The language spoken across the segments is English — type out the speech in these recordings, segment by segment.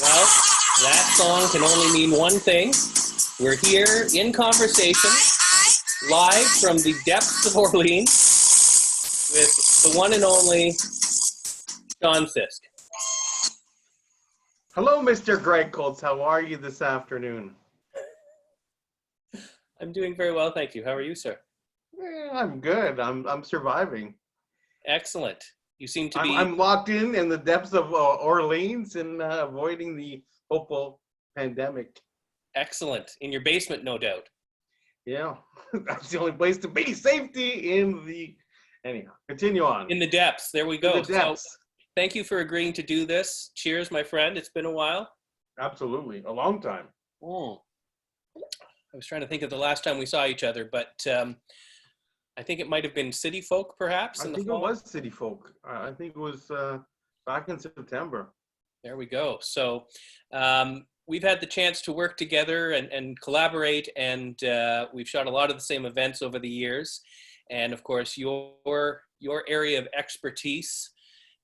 Well, that song can only mean one thing. We're here in conversation, live from the depths of Orleans, with the one and only Sean Sisk. Hello, Mr. Greg Kolz. How are you this afternoon? I'm doing very well, thank you. How are you, sir? I'm good. I'm surviving. Excellent. You seem to be... I'm locked in the depths of Orleans and avoiding the hopeful pandemic. Excellent. In your basement, no doubt. Yeah, that's the only place to be. Safety in the... Anyhow, continue on. In the depths. There we go. In the depths. So, thank you for agreeing to do this. Cheers, my friend. It's been a while. Absolutely. A long time. I was trying to think of the last time we saw each other, but I think it might have been City Folk, perhaps. I think it was City Folk. I think it was back in September. There we go. So we've had the chance to work together and collaborate, and we've shot a lot of the same events over the years. And of course, your area of expertise,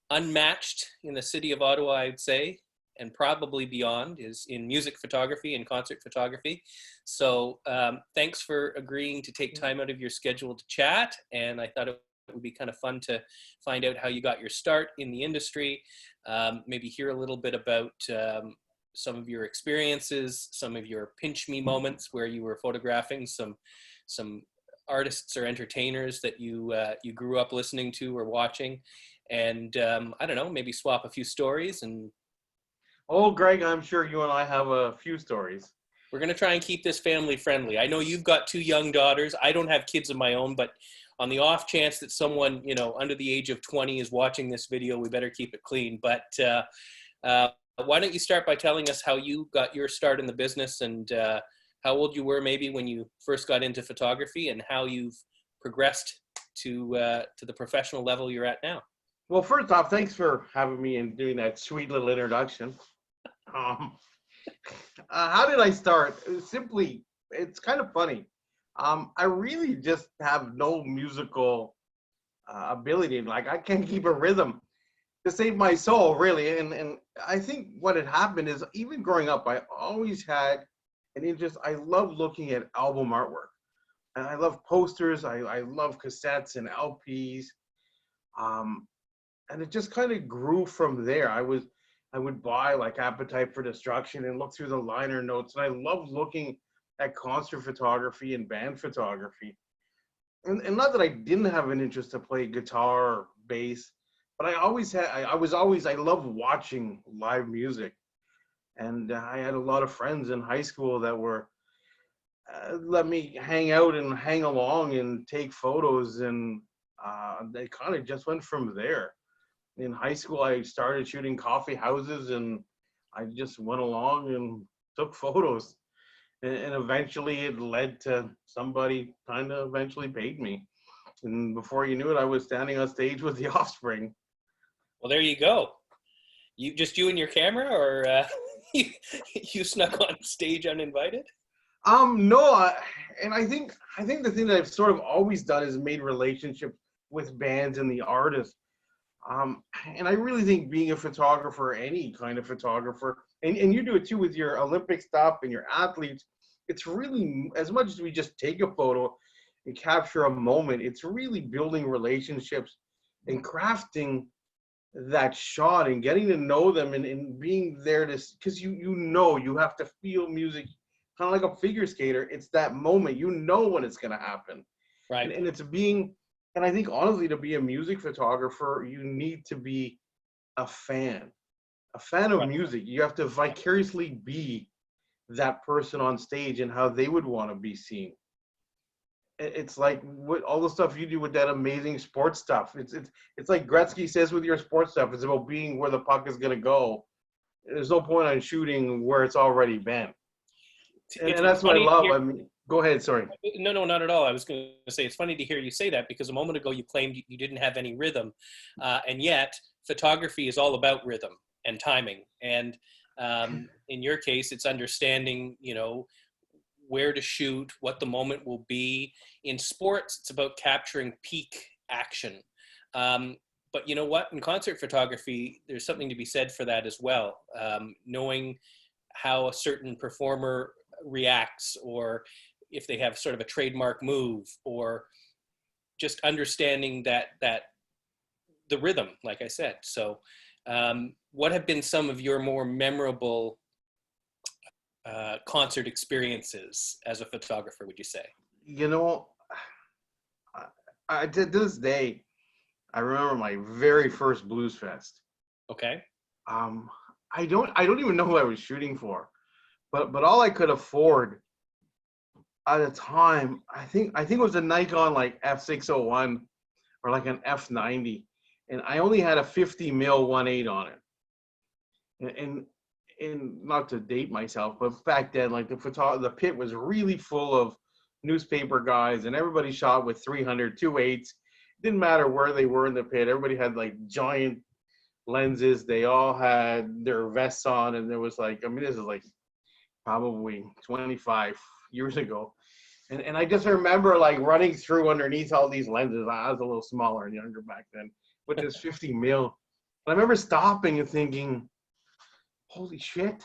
unmatched in the city of Ottawa, I'd say, and probably beyond, is in music photography and concert photography. So thanks for agreeing to take time out of your schedule to chat. And I thought it would be kind of fun to find out how you got your start in the industry, maybe hear a little bit about some of your experiences, some of your pinch me moments where you were photographing some artists or entertainers that you grew up listening to or watching. And I don't know, maybe swap a few stories. And Oh, Greg, I'm sure you and I have a few stories. we're going to try and keep this family friendly. I know you've got 2 young daughters. I don't have kids of my own, but on the off chance that someone, under the age of 20 is watching this video, we better keep it clean. But why don't you start by telling us how you got your start in the business and how old you were maybe when you first got into photography and how you've progressed to the professional level you're at now. Well, first off, thanks for having me and doing that sweet little introduction. How did I start? Simply, it's kind of funny. I really just have no musical ability. Like, I can't keep a rhythm to save my soul, really. And I think what had happened is, even growing up, I always had an interest. I love looking at album artwork. And I love posters. I love cassettes and LPs. And it just kind of grew from there. I would buy like Appetite for Destruction and look through the liner notes. And I love looking at concert photography and band photography. And not that I didn't have an interest to play guitar or bass, but I love watching live music. And I had a lot of friends in high school that were, let me hang out and hang along and take photos. And they kind of just went from there. In high school, I started shooting coffee houses, and I just went along and took photos. And eventually it led to somebody kind of eventually paid me. And before you knew it, I was standing on stage with the Offspring. Well, there you go. You and your camera, or you snuck on stage uninvited? No, and I think the thing that I've sort of always done is made relationships with bands and the artists. And I really think being a photographer, any kind of photographer, and you do it too with your Olympic stuff and your athletes, it's really, as much as we just take a photo and capture a moment, it's really building relationships and crafting that shot and getting to know them and being there to, because you have to feel music, kind of like a figure skater. It's that moment, when it's going to happen. Right. And it's being... And I think, honestly, to be a music photographer, you need to be a fan of music. You have to vicariously be that person on stage and how they would want to be seen. It's like what all the stuff you do with that amazing sports stuff. It's like Gretzky says with your sports stuff. It's about being where the puck is going to go. There's no point on shooting where it's already been. And that's what I love. I mean, go ahead, sorry. No, not at all. I was going to say, it's funny to hear you say that, because a moment ago you claimed you didn't have any rhythm. And yet, photography is all about rhythm and timing. And in your case, it's understanding, where to shoot, what the moment will be. In sports, it's about capturing peak action. but you know what? In concert photography, there's something to be said for that as well. Knowing how a certain performer reacts, or if they have sort of a trademark move, or just understanding that the rhythm, like I said. So what have been some of your more memorable concert experiences as a photographer, would you say? You know, I did this day. I remember my very first blues fest. Okay. Um, I don't even know who I was shooting for, but all I could afford at the time, I think it was a Nikon like F601 or like an F90, and I only had a 50 mil 1.8 on it. And not to date myself, but back then, like the pit was really full of newspaper guys, and everybody shot with 300 2.8s. Didn't matter where they were in the pit. Everybody had like giant lenses. They all had their vests on, and there was like, I mean, this is like probably 25 years ago. And I just remember like running through underneath all these lenses. I was a little smaller and younger back then with this 50 mil. And I remember stopping and thinking, holy shit,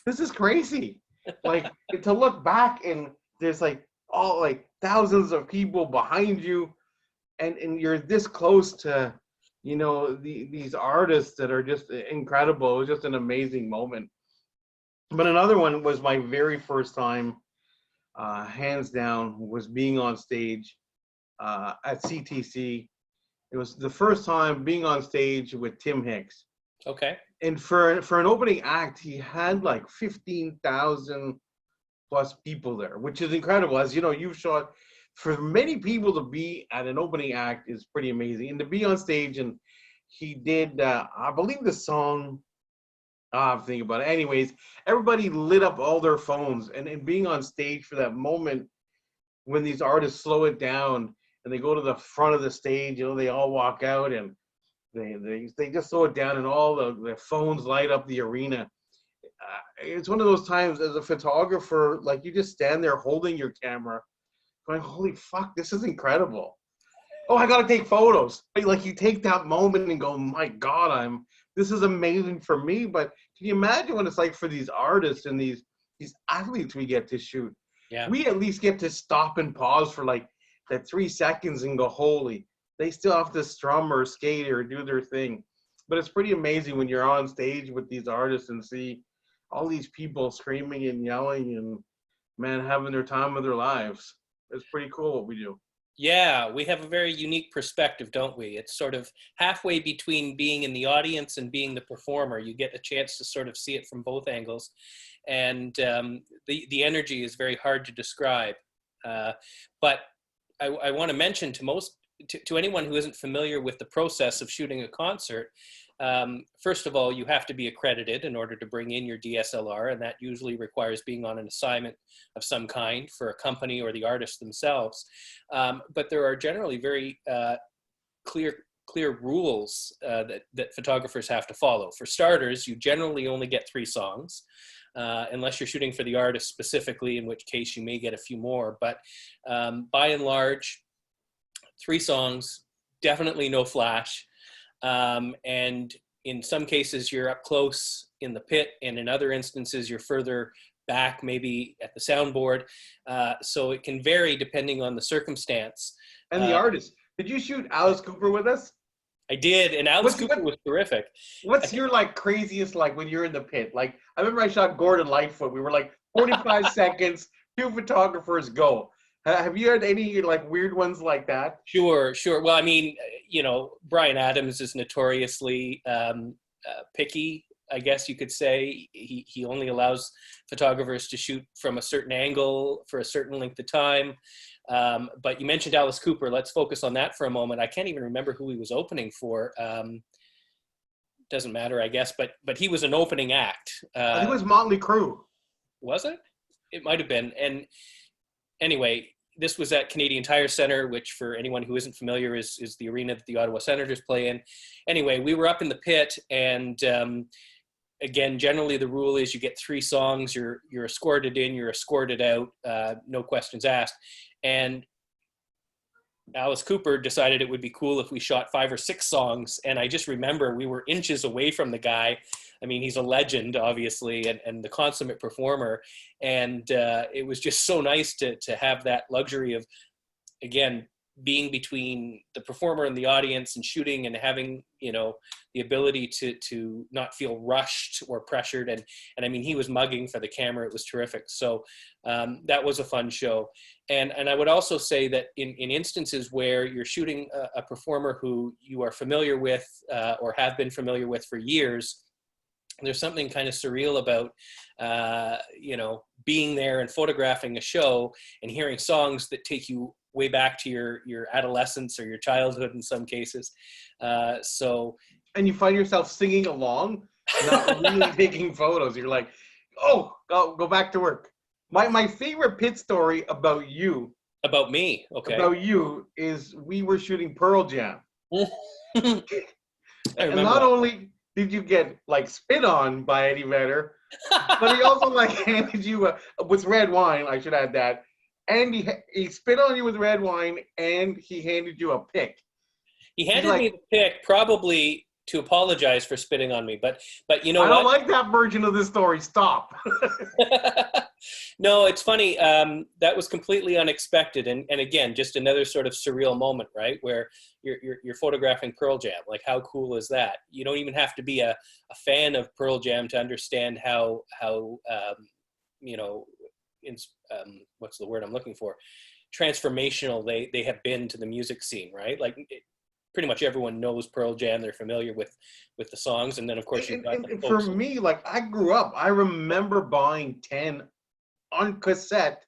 this is crazy. Like to look back and there's like all like thousands of people behind you, and you're this close to, you know, these artists that are just incredible. It was just an amazing moment. But another one was my very first time, hands down, was being on stage at CTC. It was the first time being on stage with Tim Hicks. Okay. And for an opening act, he had like 15,000 plus people there, which is incredible. As you know, you've shot, for many people to be at an opening act is pretty amazing. And to be on stage, and he did, I believe the song, I'm thinking about it. Anyways, everybody lit up all their phones, and being on stage for that moment when these artists slow it down and they go to the front of the stage, you know, they all walk out and they just slow it down, and all the phones light up the arena. It's one of those times as a photographer, like you just stand there holding your camera going, holy fuck, this is incredible. Oh, I gotta take photos. Like you take that moment and go, my God, this is amazing for me. But can you imagine what it's like for these artists and these athletes we get to shoot? Yeah. We at least get to stop and pause for like that 3 seconds and go, holy, they still have to strum or skate or do their thing. But it's pretty amazing when you're on stage with these artists and see all these people screaming and yelling and, man, having their time of their lives. It's pretty cool what we do. Yeah, we have a very unique perspective, don't we? It's sort of halfway between being in the audience and being the performer. You get a chance to sort of see it from both angles. And the energy is very hard to describe. But I want to mention to anyone who isn't familiar with the process of shooting a concert, first of all, you have to be accredited in order to bring in your DSLR, and that usually requires being on an assignment of some kind for a company or the artist themselves. But there are generally very clear rules that photographers have to follow. For starters, you generally only get 3 songs, unless you're shooting for the artist specifically, in which case you may get a few more. But by and large, 3 songs, definitely no flash. And in some cases you're up close in the pit, and in other instances you're further back, maybe at the soundboard. So it can vary depending on the circumstance. And the artist. Did you shoot Alice Cooper with us? I did, and Alice Cooper was terrific. What's your like craziest, like when you're in the pit? Like I remember I shot Gordon Lightfoot. We were like 45 seconds, 2 photographers go. Have you had any like weird ones like that? Sure. Well, I mean, you know, Bryan Adams is notoriously picky, I guess you could say. He only allows photographers to shoot from a certain angle for a certain length of time. But you mentioned Alice Cooper. Let's focus on that for a moment. I can't even remember who he was opening for. Doesn't matter, I guess. But he was an opening act. I think it was Motley Crue. Was it? It might have been. And anyway, this was at Canadian Tire Centre, which for anyone who isn't familiar is the arena that the Ottawa Senators play in. Anyway, we were up in the pit, and again, generally the rule is you get 3 songs, you're escorted in, you're escorted out, no questions asked. And Alice Cooper decided it would be cool if we shot 5 or 6 songs. And I just remember we were inches away from the guy. I mean, he's a legend, obviously, and the consummate performer. And it was just so nice to have that luxury of, again, being between the performer and the audience and shooting and having, you know, the ability to not feel rushed or pressured. And I mean, he was mugging for the camera. It was terrific. So that was a fun show. And I would also say that in instances where you're shooting a performer who you are familiar with or have been familiar with for years, there's something kind of surreal about, you know, being there and photographing a show and hearing songs that take you way back to your adolescence or your childhood in some cases. And you find yourself singing along, not really taking photos. You're like, oh, go back to work. My favorite pit story about you. About me, okay. About you is we were shooting Pearl Jam. And not only did you get like spit on by Eddie Vedder, but he also like handed you with red wine, I should add that. And he spit on you with red wine, and he handed you a pick. He handed me the pick probably to apologize for spitting on me, but you know what? I don't like that version of the story. Stop. No, it's funny. That was completely unexpected, and again, just another sort of surreal moment, right? Where you're photographing Pearl Jam. Like, how cool is that? You don't even have to be a fan of Pearl Jam to understand how you know, what's the word I'm looking for? Transformational they have been to the music scene, right? Like pretty much everyone knows Pearl Jam. They're familiar with the songs, and then of course you've got the for me, like I grew up, I remember buying 10 on cassette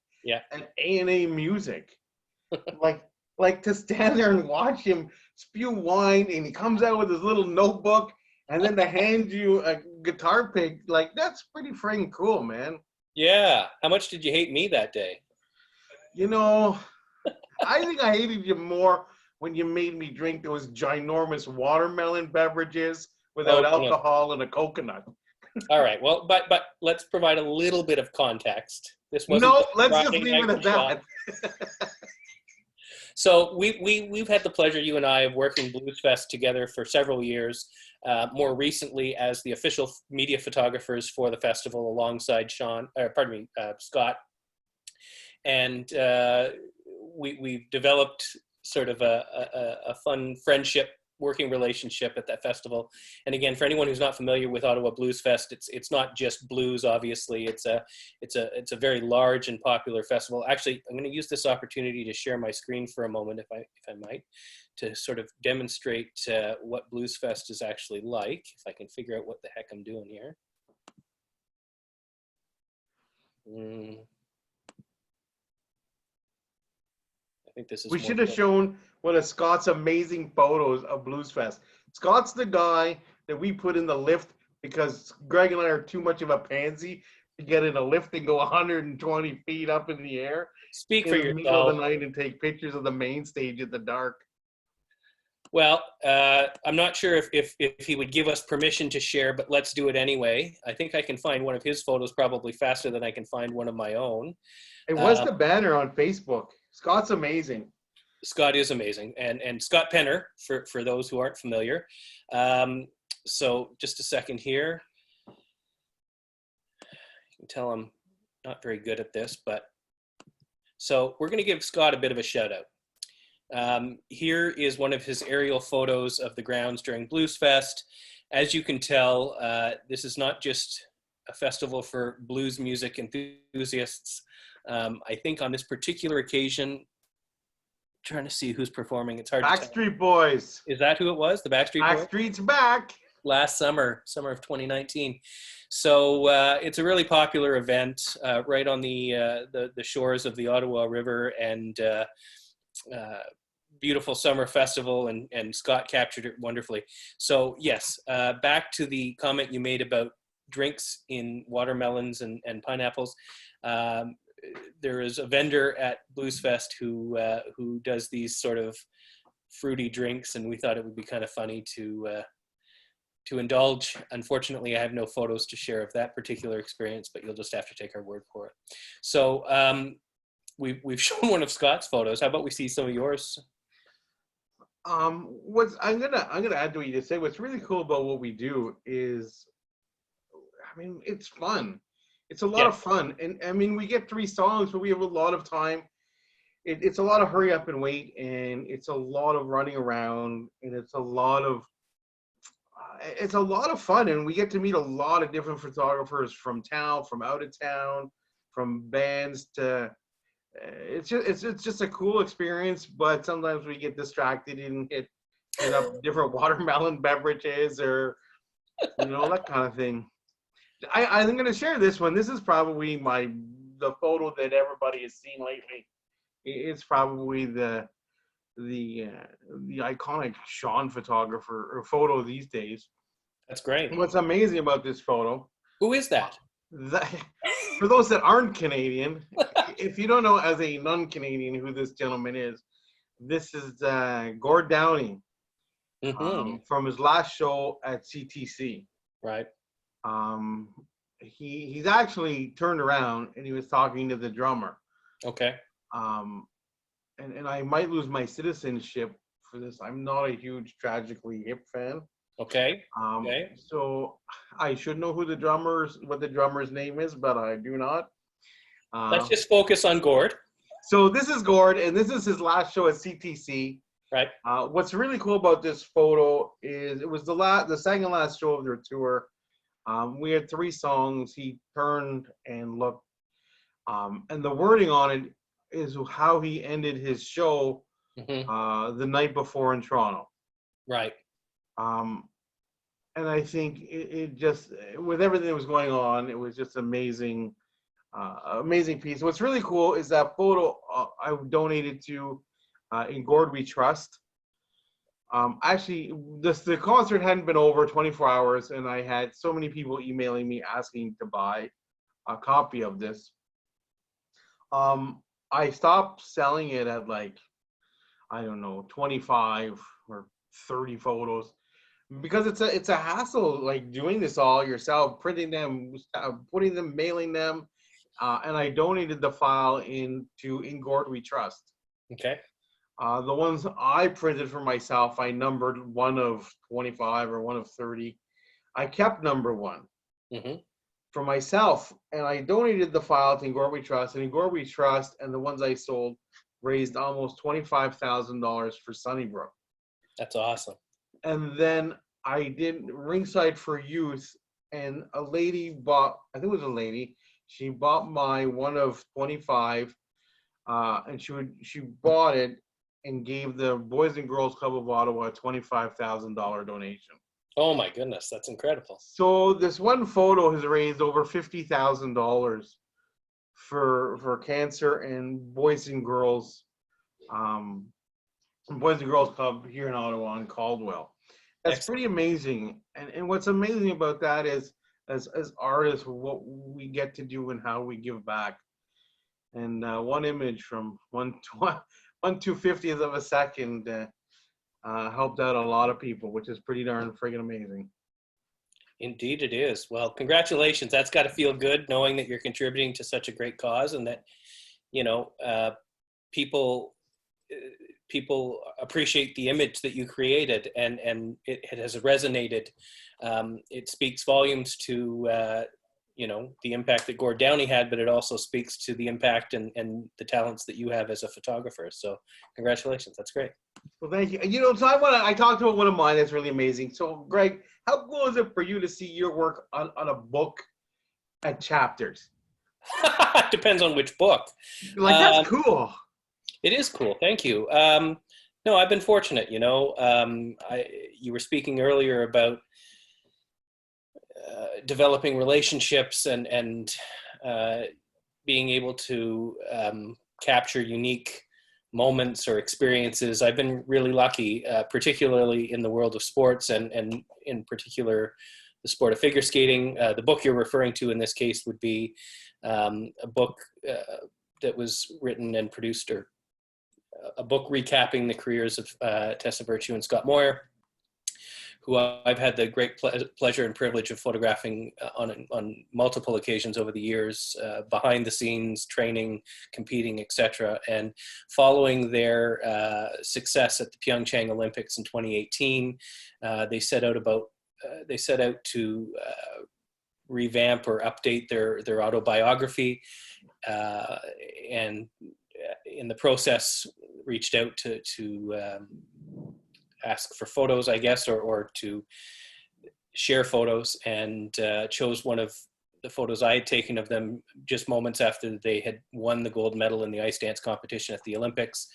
at A&A Music. like to stand there and watch him spew wine, and he comes out with his little notebook, and then to hand you a guitar pick, like that's pretty freaking cool, man. Yeah. How much did you hate me that day? You know, I think I hated you more when you made me drink those ginormous watermelon beverages without alcohol and a coconut. All right. Well, but let's provide a little bit of context. This wasn't let's just leave it at that. So we've had the pleasure, you and I, of working Blues Fest together for several years. More recently, as the official media photographers for the festival, alongside Scott, and we've developed sort of a fun friendship, working relationship at that festival. And again, for anyone who's not familiar with Ottawa Blues Fest, it's not just blues. Obviously, it's a very large and popular festival. Actually, I'm going to use this opportunity to share my screen for a moment, if I might, to sort of demonstrate what Blues Fest is actually like. If I can figure out what the heck I'm doing here. I think this is. We should have shown one of Scott's amazing photos of Blues Fest. Scott's the guy that we put in the lift because Greg and I are too much of a pansy to get in a lift and go 120 feet up in the air. Speak for yourself. In the middle of the night and take pictures of the main stage at the dark. Well, I'm not sure if he would give us permission to share, but let's do it anyway. I think I can find one of his photos probably faster than I can find one of my own. It was the banner on Facebook. Scott's amazing. Scott is amazing. And Scott Penner, for those who aren't familiar. So just a second here. You can tell I'm not very good at this, but so we're going to give Scott a bit of a shout out. Here is one of his aerial photos of the grounds during Blues Fest. As you can tell, this is not just a festival for blues music enthusiasts. I think on this particular occasion, trying to see who's performing. It's hard to tell. Backstreet Boys. Is that who it was? The Backstreet Boys? Backstreet's back. Last summer of 2019. So it's a really popular event right on the shores of the Ottawa River, and beautiful summer festival, and Scott captured it wonderfully. So yes, back to the comment you made about drinks in watermelons and pineapples. There is a vendor at Blues Fest who does these sort of fruity drinks, and we thought it would be kind of funny to indulge. Unfortunately, I have no photos to share of that particular experience, but you'll just have to take our word for it. So we've shown one of Scott's photos. How about we see some of yours? What's I'm gonna add to what you just said. What's really cool about what we do is, I mean, it's fun. It's a lot Yeah. of fun, and I mean, we get 3 songs, but we have a lot of time. It's a lot of hurry up and wait, and it's a lot of running around, and it's a lot of fun, and we get to meet a lot of different photographers from town, from out of town, from bands to. It's just a cool experience, but sometimes we get distracted and hit up different watermelon beverages or that kind of thing. I'm going to share this one. This is probably the photo that everybody has seen lately. It's probably the the iconic Sean photographer or photo these days. That's great. What's amazing about this photo, Who is that? that, for those that aren't Canadian, if you don't know as a non-Canadian who this gentleman is, this is Gord Downie Mm-hmm. from his last show at CTC. Right. Um, he's actually turned around and he was talking to the drummer. Okay. Um, and I might lose my citizenship for this. I'm not a huge Tragically Hip fan. Okay. Okay. So I should know what the drummer's name is, but I do not. Let's just focus on Gord. So this is Gord, and this is his last show at CTC. Right. What's really cool about this photo is it was the second last show of their tour. We had 3 songs. He turned and looked, and the wording on it is how he ended his show Mm-hmm. the night before in Toronto. Right. And I think it just, with everything that was going on, it was just amazing, amazing piece. What's really cool is that photo I donated to In Gord We Trust. Actually, the concert hadn't been over 24 hours, and I had so many people emailing me asking to buy a copy of this. I stopped selling it at like, I don't know, 25 or 30 photos because it's a hassle, like doing this all yourself, printing them, putting them, mailing them, and I donated the file into In Gord We Trust. Okay. The ones I printed for myself, I numbered 1 of 25 or 1 of 30. I kept number 1 Mm-hmm. for myself, and I donated the file to In Gord We Trust. And In Gord We Trust and the ones I sold raised almost $25,000 for Sunnybrook. That's awesome. And then I did Ringside for Youth, and a lady bought, I think it was a lady, she bought my 1 of 25, and she bought it and gave the Boys and Girls Club of Ottawa a $25,000 donation. Oh my goodness, that's incredible. So this one photo has raised over $50,000 for cancer and Boys and Girls Club here in Ottawa in Caldwell. That's Excellent. pretty amazing. And what's amazing about that is as artists, what we get to do and how we give back. And one image from 1/250th of a second helped out a lot of people, which is pretty darn friggin' amazing. Indeed it is. Well, congratulations. That's got to feel good knowing that you're contributing to such a great cause and that, people appreciate the image that you created and it has resonated. It speaks volumes to, the impact that Gord Downie had, but it also speaks to the impact and the talents that you have as a photographer. So congratulations. That's great. Well, thank you. So I talked about one of mine that's really amazing. So Greg, how cool is it for you to see your work on a book at Chapters? Depends on which book. Like, that's cool. It is cool. Thank you. No, I've been fortunate, you were speaking earlier about developing relationships and being able to capture unique moments or experiences. I've been really lucky, particularly in the world of sports and in particular the sport of figure skating. The book you're referring to in this case would be a book that was written and produced, or a book recapping the careers of Tessa Virtue and Scott Moyer, who I've had the great pleasure and privilege of photographing on multiple occasions over the years, behind the scenes, training, competing, etc. And following their success at the Pyeongchang Olympics in 2018, they set out to revamp or update their autobiography, and in the process reached out to ask for photos, I guess, or to share photos, and chose one of the photos I had taken of them just moments after they had won the gold medal in the ice dance competition at the Olympics,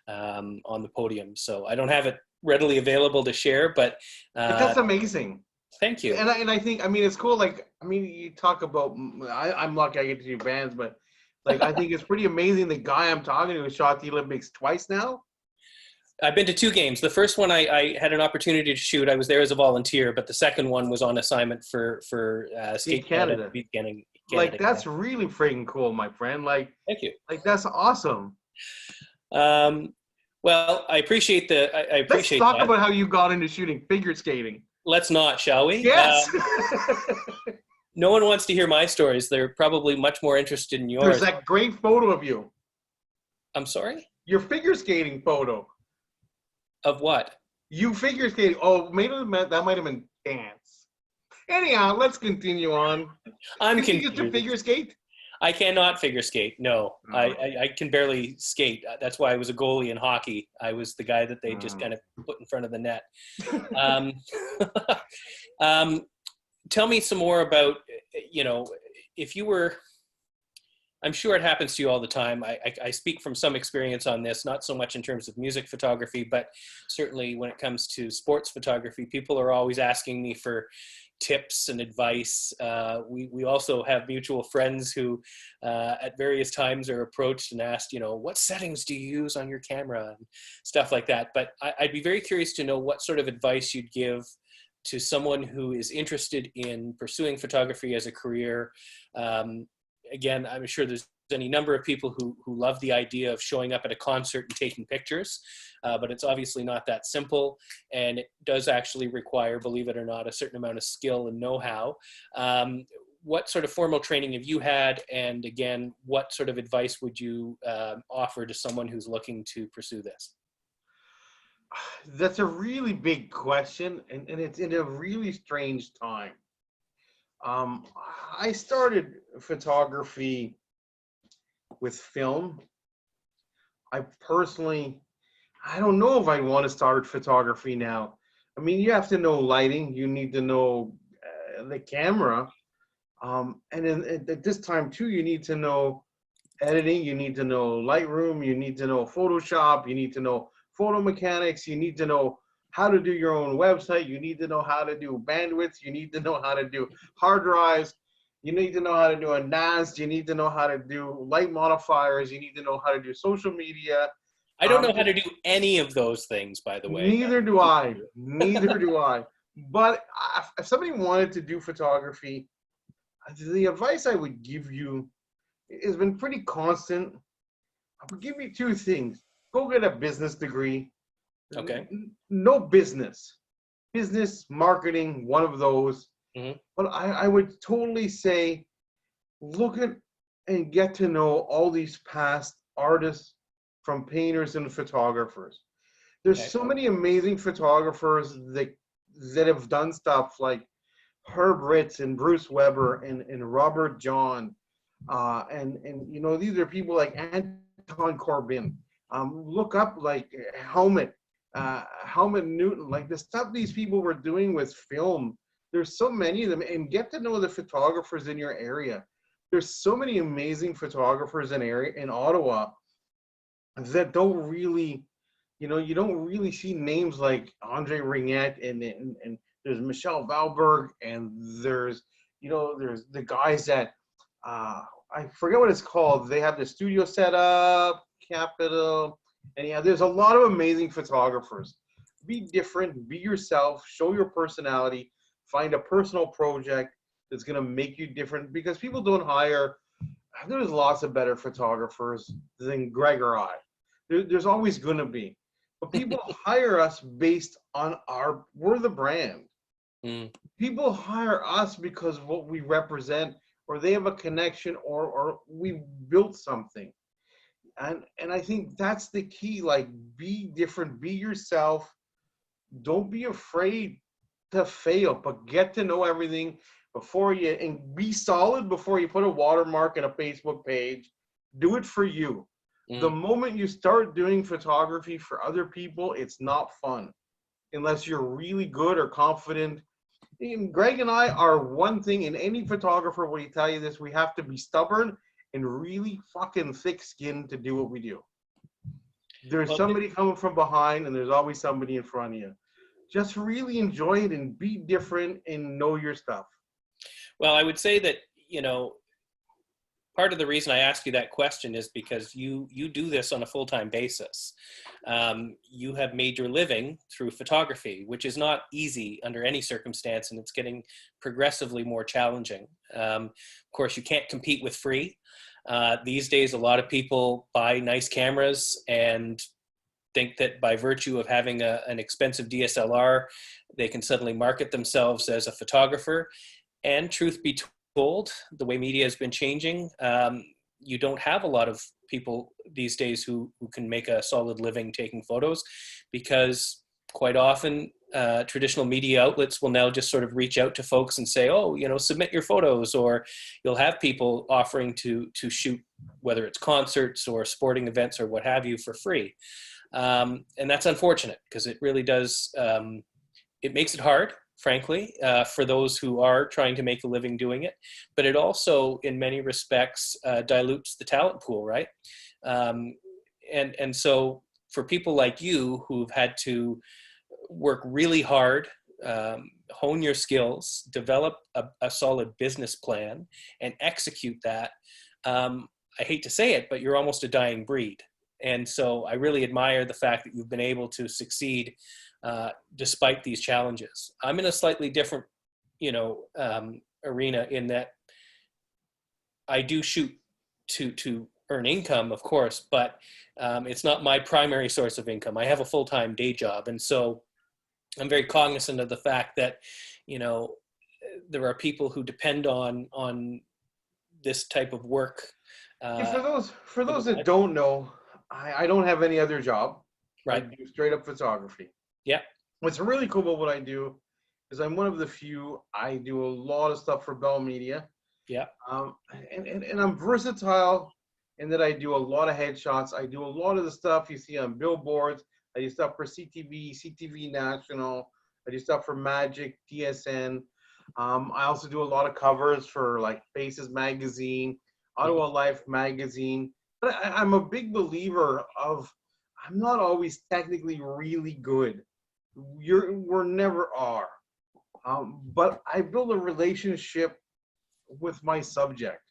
on the podium. So I don't have it readily available to share, but That's amazing. thank you. And I think, I mean, it's cool. Like, I mean, you talk about, I'm lucky I get to do bands, but like, I think it's pretty amazing. The guy I'm talking to shot the Olympics twice now. I've been to 2 games. The first one I had an opportunity to shoot. I was there as a volunteer, but the second one was on assignment for Skate Canada. Like, that's really freaking cool, my friend. Like, thank you. Like, that's awesome. Well, I appreciate Let's talk about how you got into shooting figure skating. Let's not, shall we? Yes. No one wants to hear my stories. They're probably much more interested in yours. There's that great photo of you. I'm sorry? Your figure skating photo. Of what? You figure skating. Oh, that might have been dance. Anyhow, let's continue on. I'm confused. You used to figure skate? I cannot figure skate. No, I can barely skate. That's why I was a goalie in hockey. I was the guy that they just kind of put in front of the net. Tell me some more about, if you were, I'm sure it happens to you all the time. I speak from some experience on this, not so much in terms of music photography, but certainly when it comes to sports photography, people are always asking me for tips and advice. We also have mutual friends who at various times are approached and asked, what settings do you use on your camera and stuff like that. But I'd be very curious to know what sort of advice you'd give to someone who is interested in pursuing photography as a career. Again, I'm sure there's any number of people who love the idea of showing up at a concert and taking pictures, but it's obviously not that simple, and it does actually require, believe it or not, a certain amount of skill and know-how. What sort of formal training have you had, and again, what sort of advice would you offer to someone who's looking to pursue this? That's a really big question, and it's in a really strange time. I started photography with film. I don't know if I want to start photography now. I mean, you have to know lighting. You need to know the camera. And then at this time too, you need to know editing. You need to know Lightroom. You need to know Photoshop. You need to know photo mechanics. You need to know how to do your own website. You need to know how to do bandwidth. You need to know how to do hard drives. You need to know how to do a NAS. You need to know how to do light modifiers. You need to know how to do social media. I don't know how to do any of those things, by the way. Neither do I. Neither do I. But if somebody wanted to do photography, the advice I would give you has been pretty constant. I would give you 2 things. Go get a business degree. Okay. No business. Business, marketing, one of those. Mm-hmm. But I would totally say, look at and get to know all these past artists, from painters and photographers. There's so many amazing photographers that have done stuff like Herb Ritz and Bruce Weber and Robert John. And these are people like Anton Corbin. Look up like Helmut Newton, like the stuff these people were doing with film. There's so many of them, and get to know the photographers in your area. There's so many amazing photographers in Ottawa that don't really, you don't really see names like Andre Ringette and there's Michelle Valberg, and there's the guys that I forget what it's called. They have the studio set up, Capital, and yeah, there's a lot of amazing photographers. Be different, be yourself, show your personality, find a personal project that's going to make you different, because people don't hire. There's lots of better photographers than Greg or I. There's always going to be. But people hire us based on we're the brand. Mm. People hire us because of what we represent, or they have a connection, or we built something. And I think that's the key. Like, be different, be yourself. Don't be afraid to fail, but get to know everything before you, and be solid before you put a watermark in a Facebook page. Do it for you. The Mm. moment you start doing photography for other people, it's not fun unless you're really good or confident. And Greg and I are one thing, and any photographer will tell you this: we have to be stubborn and really fucking thick-skinned to do what we do. There's Well, somebody coming from behind, and there's always somebody in front of you. Just really enjoy it and be different and know your stuff. well, I would say that, part of the reason I ask you that question is because you do this on a full-time basis. You have made your living through photography, which is not easy under any circumstance, and it's getting progressively more challenging. Of course, you can't compete with free. These days, a lot of people buy nice cameras and think that by virtue of having an expensive DSLR, they can suddenly market themselves as a photographer. And truth be told, the way media has been changing, you don't have a lot of people these days who can make a solid living taking photos, because quite often traditional media outlets will now just sort of reach out to folks and say, oh, submit your photos, or you'll have people offering to shoot, whether it's concerts or sporting events or what have you, for free. And that's unfortunate, because it really does, it makes it hard, frankly, for those who are trying to make a living doing it. But it also, in many respects, dilutes the talent pool, right? And so for people like you who've had to work really hard, hone your skills, develop a solid business plan, and execute that, I hate to say it, but you're almost a dying breed. And so I really admire the fact that you've been able to succeed despite these challenges. I'm in a slightly different, arena, in that I do shoot to earn income, of course, but it's not my primary source of income. I have a full-time day job, and so I'm very cognizant of the fact that, there are people who depend on this type of work. Yeah, for those that don't know, I don't have any other job. I Right. do straight up photography. Yeah. What's really cool about what I do is I'm one of the few. I do a lot of stuff for Bell Media. Yeah. And I'm versatile in that I do a lot of headshots. I do a lot of the stuff you see on billboards. I do stuff for CTV National. I do stuff for Magic, TSN. I also do a lot of covers for like Faces Magazine, Ottawa Life Magazine. But I'm a big believer of, I'm not always technically really good. We're never are. But I build a relationship with my subject.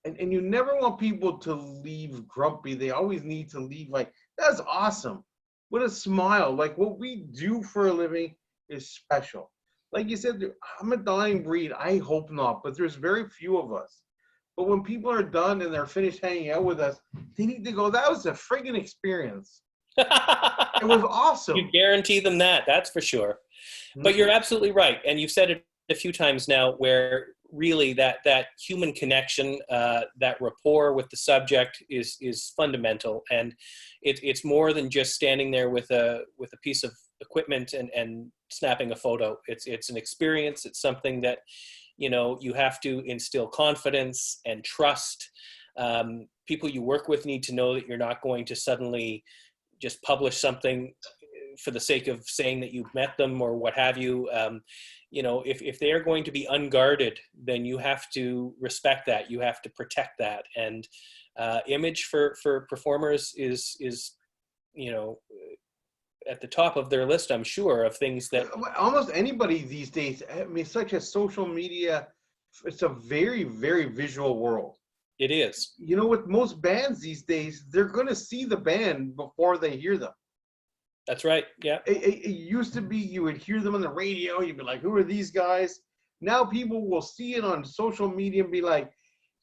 And you never want people to leave grumpy. They always need to leave like, that's awesome, with a smile. Like, what we do for a living is special. Like you said, I'm a dying breed. I hope not, but there's very few of us. But when people are done and they're finished hanging out with us, they need to go, that was a friggin' experience. It was awesome. You guarantee them that, that's for sure. But you're absolutely right. And you've said it a few times now, where really that human connection, that rapport with the subject is fundamental. And it's more than just standing there with a piece of equipment and snapping a photo. It's an experience. It's something that, you have to instill confidence and trust. People you work with need to know that you're not going to suddenly just publish something for the sake of saying that you've met them or what have you. If they are going to be unguarded, then you have to respect that. You have to protect that. And image for performers is at the top of their list, I'm sure, of things that almost anybody these days. I mean, such as social media, it's a very, very visual world. it is. With most bands these days, they're going to see the band before they hear them. That's right. Yeah. It used to be you would hear them on the radio. You'd be like, who are these guys? Now people will see it on social media and be like,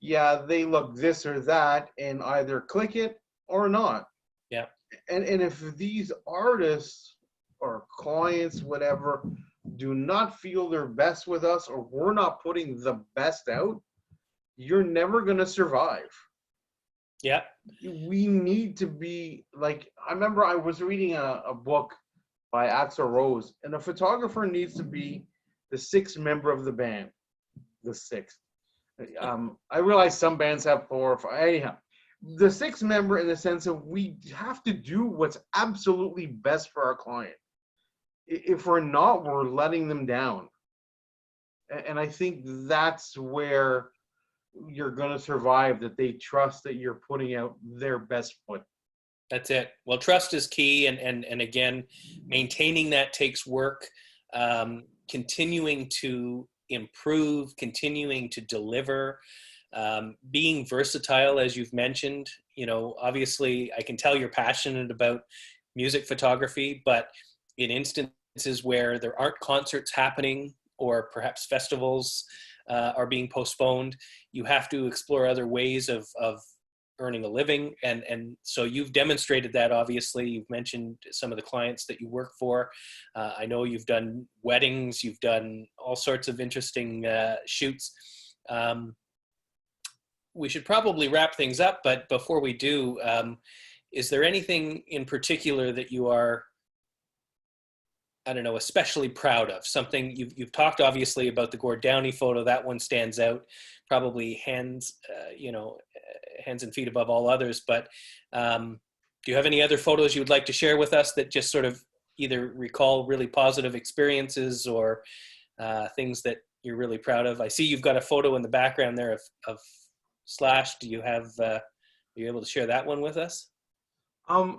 yeah, they look this or that, and either click it or not. Yeah. And if these artists or clients, whatever, do not feel their best with us, or we're not putting the best out, you're never going to survive. Yeah. We need to be like, I remember I was reading a book by Axl Rose, and a photographer needs to be the sixth member of the band, the sixth. I realize some bands have four or five. Anyhow, the sixth member in the sense of we have to do what's absolutely best for our client. If we're not, we're letting them down. And I think that's where you're going to survive, that they trust that you're putting out their best foot. That's it. Well, trust is key. And again, maintaining that takes work, continuing to improve, continuing to deliver, being versatile, as you've mentioned. Obviously I can tell you're passionate about music photography, but in instances where there aren't concerts happening, or perhaps festivals are being postponed, you have to explore other ways of earning a living. And so you've demonstrated that. Obviously, you've mentioned some of the clients that you work for. I know you've done weddings, you've done all sorts of interesting shoots. We should probably wrap things up, but before we do, is there anything in particular that you are, I don't know, especially proud of? Something you've talked obviously about the Gord Downey photo. That one stands out, probably hands and feet above all others. But do you have any other photos you would like to share with us that just sort of either recall really positive experiences or things that you're really proud of? I see you've got a photo in the background there of Slash. Do you have? Are you able to share that one with us? I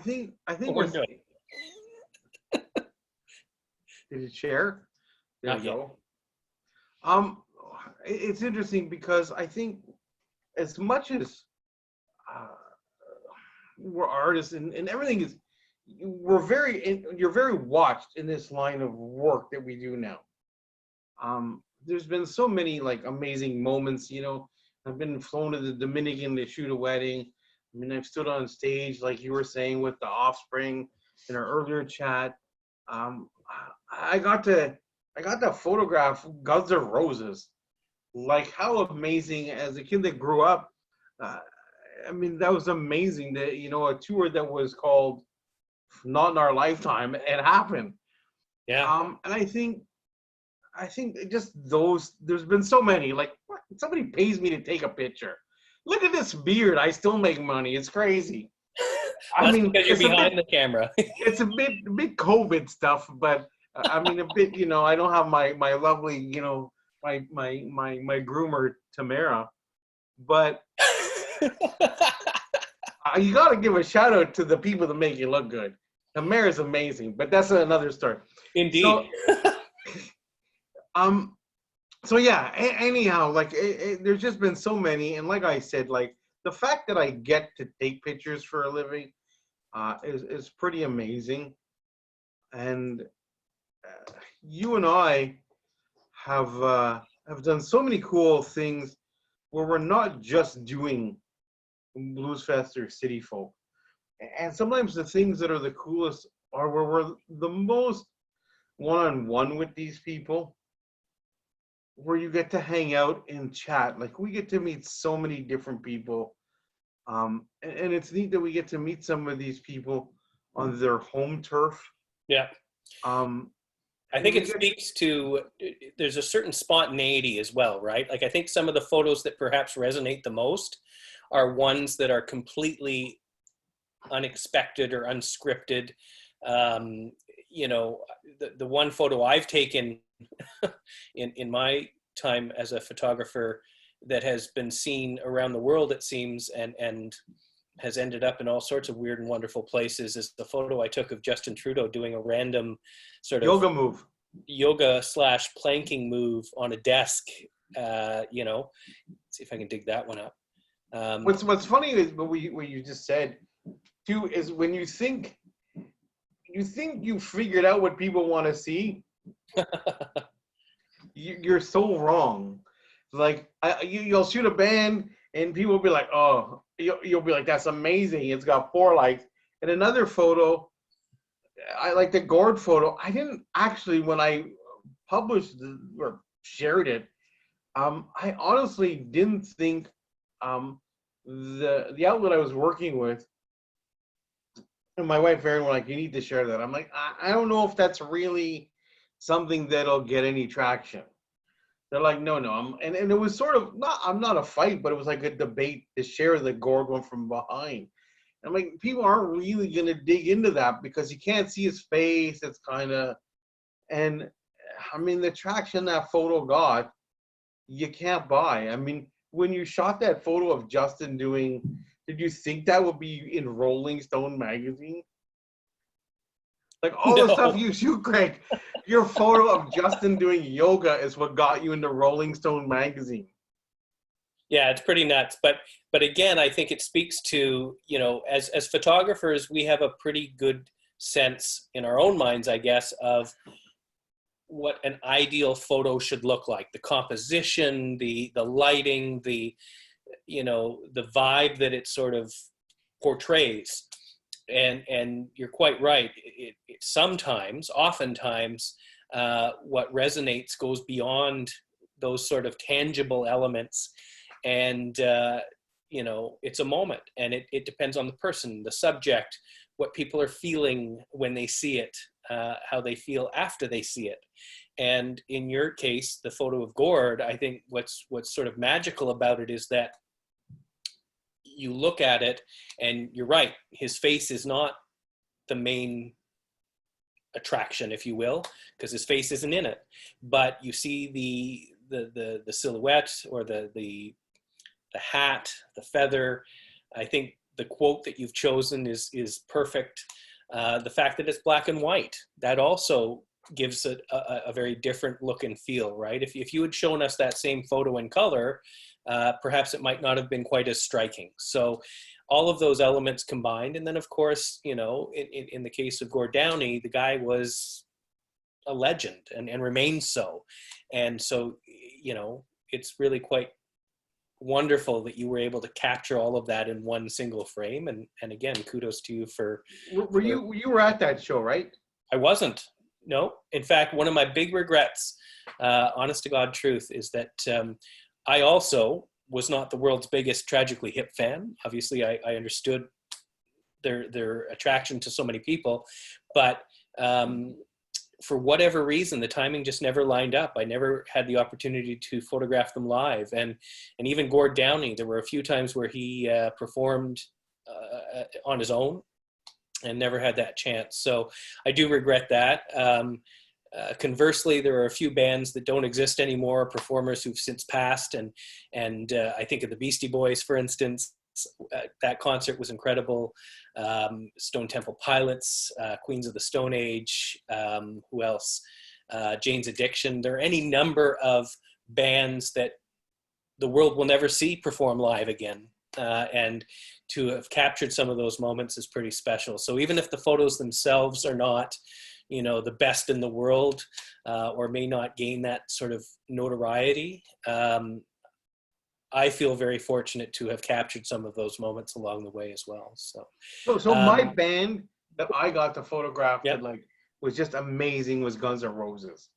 think We're doing. Did it share? There Not we yet. go. It's interesting because I think as much as we're artists and everything is, you're very watched in this line of work that we do now. There's been so many like amazing moments. I've been flown to the Dominican to shoot a wedding. I mean, I've stood on stage, like you were saying, with the Offspring in our earlier chat. I got to photograph Guns N' Roses. Like, how amazing, as a kid that grew up. I mean, that was amazing that, a tour that was called Not in Our Lifetime, it happened. Yeah. And I think just those, there's been so many, like, what? Somebody pays me to take a picture. Look at this beard. I still make money. It's crazy. Well, I that's mean, because you're it's a behind bit, the camera. it's a bit COVID stuff, but I mean, a bit, I don't have my lovely, my groomer Tamara, but you got to give a shout out to the people that make you look good. Tamara's amazing, but that's another story. Indeed. So yeah. Anyhow, like there's just been so many, and like I said, like the fact that I get to take pictures for a living is pretty amazing, and you and I have done so many cool things where we're not just doing Blues Fest or City Folk. And sometimes the things that are the coolest are where we're the most one-on-one with these people, where you get to hang out and chat. Like, we get to meet so many different people. And it's neat that we get to meet some of these people on their home turf. Yeah. I think it speaks to, there's a certain spontaneity as well, right? Like, I think some of the photos that perhaps resonate the most are ones that are completely unexpected or unscripted. The one photo I've taken in my time as a photographer that has been seen around the world, it seems, and has ended up in all sorts of weird and wonderful places, is the photo I took of Justin Trudeau doing a random sort of yoga / planking move on a desk. See if I can dig that one up. What's funny is what you just said too, is when you think you figured out what people want to see, you're so wrong. Like, you'll shoot a band And people will be like, oh, you'll be like, that's amazing. It's got 4 likes. And another photo, I like the gourd photo. I didn't actually, when I published or shared it, I honestly didn't think the outlet I was working with and my wife Erin were like, you need to share that. I'm like, I don't know if that's really something that'll get any traction. They're like, no, no. And it was sort of not, I'm not a fight, but it was like a debate to share the gourd one from behind. I'm like, people aren't really going to dig into that because you can't see his face. It's kind of, and I mean, the traction that photo got, you can't buy. I mean, when you shot that photo of Justin doing, did you think that would be in Rolling Stone magazine? Like all the stuff No. you shoot, Craig, your photo of Justin doing yoga is what got you into Rolling Stone magazine. Yeah, it's pretty nuts. But again, I think it speaks to, you know, as photographers, we have a pretty good sense in our own minds, I guess, of what an ideal photo should look like. The composition, the lighting, the, you know, the vibe that it sort of portrays. And you're quite right. It sometimes, oftentimes, what resonates goes beyond those sort of tangible elements. And, you know, it's a moment, and it depends on the person, the subject, what people are feeling when they see it, how they feel after they see it. And in your case, the photo of Gord, I think what's sort of magical about it is that you look at it and you're right, his face is not the main attraction, if you will, because his face isn't in it, but you see the silhouette or the hat, the feather. I think the quote that you've chosen is perfect. The fact that it's black and white, that also gives it a very different look and feel, right? If you had shown us that same photo in color, perhaps it might not have been quite as striking. So all of those elements combined. And then of course, you know, in the case of Gord Downie, the guy was a legend and remains so. And so, you know, it's really quite wonderful that you were able to capture all of that in one single frame. And again, kudos to you for. You were at that show, right? I wasn't. No. In fact, one of my big regrets, honest to God truth, is that I also was not the world's biggest Tragically Hip fan. Obviously, I understood their attraction to so many people, but for whatever reason, the timing just never lined up. I never had the opportunity to photograph them live. And even Gord Downie, there were a few times where he performed on his own and never had that chance. So I do regret that. Conversely, there are a few bands that don't exist anymore, performers who've since passed. And I think of the Beastie Boys, for instance. That concert was incredible. Stone Temple Pilots, Queens of the Stone Age, who else? Jane's Addiction. There are any number of bands that the world will never see perform live again. And to have captured some of those moments is pretty special. So even if the photos themselves are not, you know, the best in the world, or may not gain that sort of notoriety, I feel very fortunate to have captured some of those moments along the way as well. So my band that I got to photograph yep. that like was just amazing was Guns N' Roses.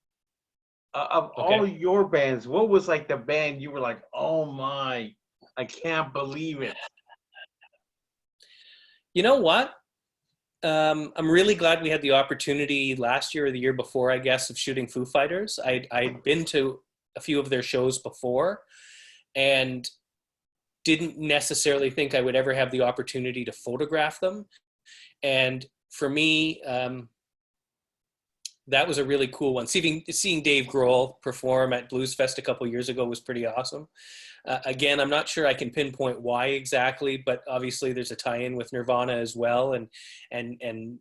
Of Okay. all your bands, what was like the band you were like, oh my, I can't believe it? You know what? I'm really glad we had the opportunity last year or the year before, I guess, of shooting Foo Fighters. I'd been to a few of their shows before and didn't necessarily think I would ever have the opportunity to photograph them. And for me, that was a really cool one. Seeing Dave Grohl perform at Blues Fest a couple years ago was pretty awesome. Again, I'm not sure I can pinpoint why exactly, but obviously there's a tie-in with Nirvana as well, and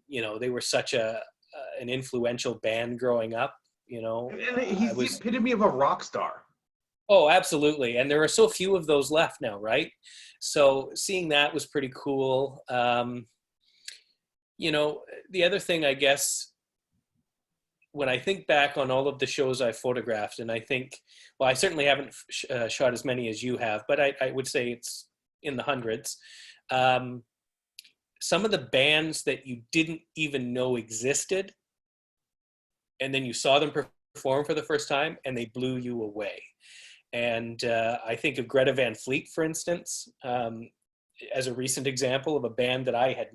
you know, they were such an influential band growing up. You know, And he's the epitome of a rock star. Oh, absolutely, and there are so few of those left now, right? So seeing that was pretty cool. You know, the other thing, I guess, when I think back on all of the shows I photographed, and I think, well, I certainly haven't shot as many as you have, but I would say it's in the hundreds. Some of the bands that you didn't even know existed, and then you saw them perform for the first time, and they blew you away. And I think of Greta Van Fleet, for instance, as a recent example of a band that I had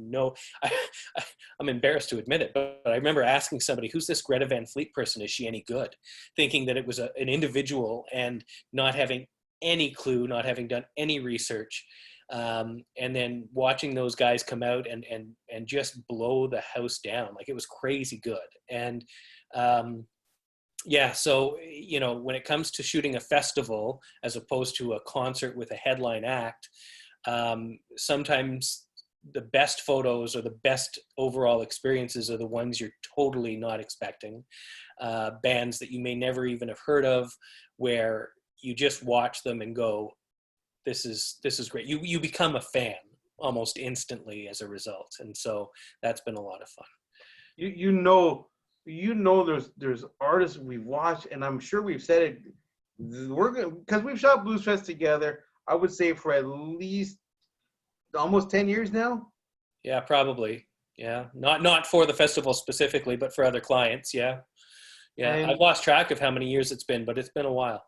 I'm embarrassed to admit it, but I remember asking somebody, who's this Greta Van Fleet person? Is she any good? Thinking that it was an individual and not having any clue, not having done any research. And then watching those guys come out and just blow the house down. Like, it was crazy good. And yeah, so, you know, when it comes to shooting a festival as opposed to a concert with a headline act, sometimes the best photos or the best overall experiences are the ones you're totally not expecting. Bands that you may never even have heard of, where you just watch them and go, this is great. You become a fan almost instantly as a result. And so that's been a lot of fun. You know there's artists we've watched, and I'm sure we've said it, we're gonna, because we've shot Blues Fest together, I would say for at least almost 10 years now. Yeah, probably. Yeah, not for the festival specifically, but for other clients. Yeah, And I've lost track of how many years it's been, but it's been a while.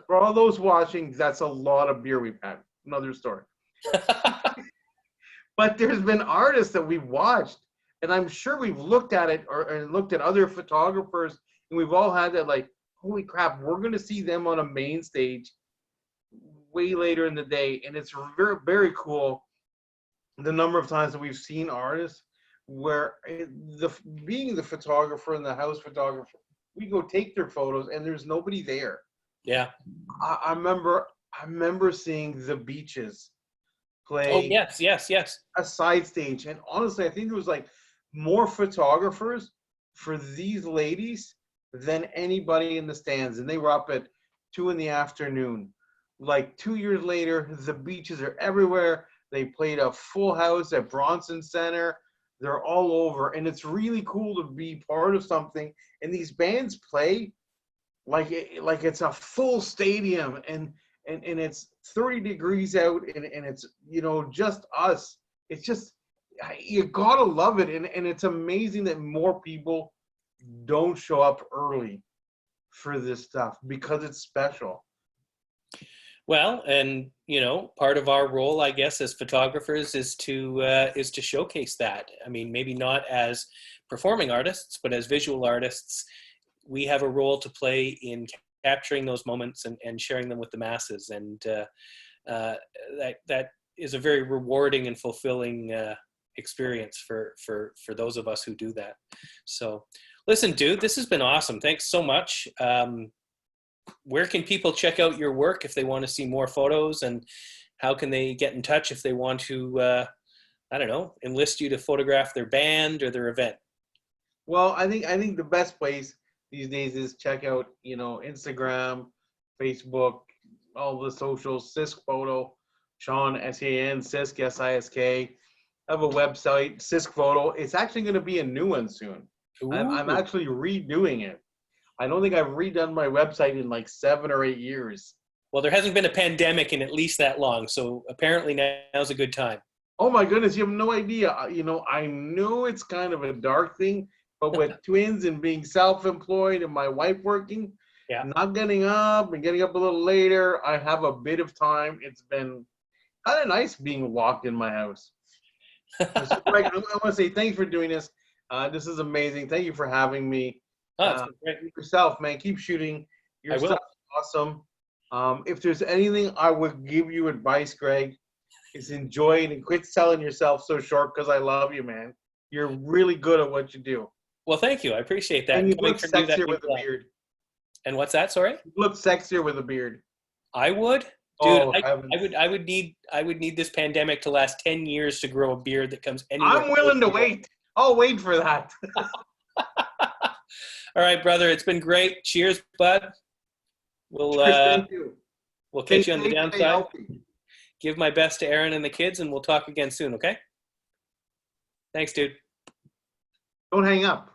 for all those watching, that's a lot of beer we've had. Another story. But there's been artists that we've watched, and I'm sure we've looked at it or looked at other photographers, and we've all had that, like, holy crap, we're going to see them on a main stage way later in the day. And it's very, very cool the number of times that we've seen artists where being the photographer and the house photographer, we go take their photos and there's nobody there. Yeah. I remember seeing the Beaches play. Oh, yes. A side stage. And honestly, I think there was like more photographers for these ladies than anybody in the stands. And they were up at 2 p.m. Like 2 years later, the Beaches are everywhere. They played a full house at Bronson Center. They're all over. And it's really cool to be part of something. And these bands play like it's a full stadium, and it's 30 degrees out, and it's, you know, just us. It's just, you gotta love it. And it's amazing that more people don't show up early for this stuff because it's special. Well, and, you know, part of our role, I guess, as photographers is to showcase that. I mean, maybe not as performing artists, but as visual artists, we have a role to play in capturing those moments and sharing them with the masses. And that is a very rewarding and fulfilling experience for those of us who do that. So listen, dude, this has been awesome. Thanks so much. Where can people check out your work if they want to see more photos, and how can they get in touch if they want to, I don't know, enlist you to photograph their band or their event? Well, I think the best place these days is check out, you know, Instagram, Facebook, all the socials, Sisk Photo, Sean, S-A-N, Sisk, S-I-S-K. I have a website, Sisk Photo. It's actually going to be a new one soon. I'm actually redoing it. I don't think I've redone my website in like 7 or 8 years. Well, there hasn't been a pandemic in at least that long, so apparently now's a good time. Oh my goodness, you have no idea. You know, I know it's kind of a dark thing, but with twins and being self-employed and my wife working, yeah, not getting up and getting up a little later, I have a bit of time. It's been kind of nice being locked in my house. So, Greg, I want to say thanks for doing this. This is amazing. Thank you for having me. Oh, great. Yourself, man, keep shooting. Your stuff's awesome. If there's anything I would give you advice, Greg, is enjoy it and quit selling yourself so short, because I love you, man. You're really good at what you do. Well, thank you. I appreciate that. And you look sexier with a beard. And what's that? Sorry? You look sexier with a beard. I would? Dude, oh, I would need this pandemic to last 10 years to grow a beard that comes anywhere. I'm willing to wait. I'll wait for that. All right, brother. It's been great. Cheers, bud. We'll catch you on the downside. Give my best to Aaron and the kids, and we'll talk again soon, okay? Thanks, dude. Don't hang up.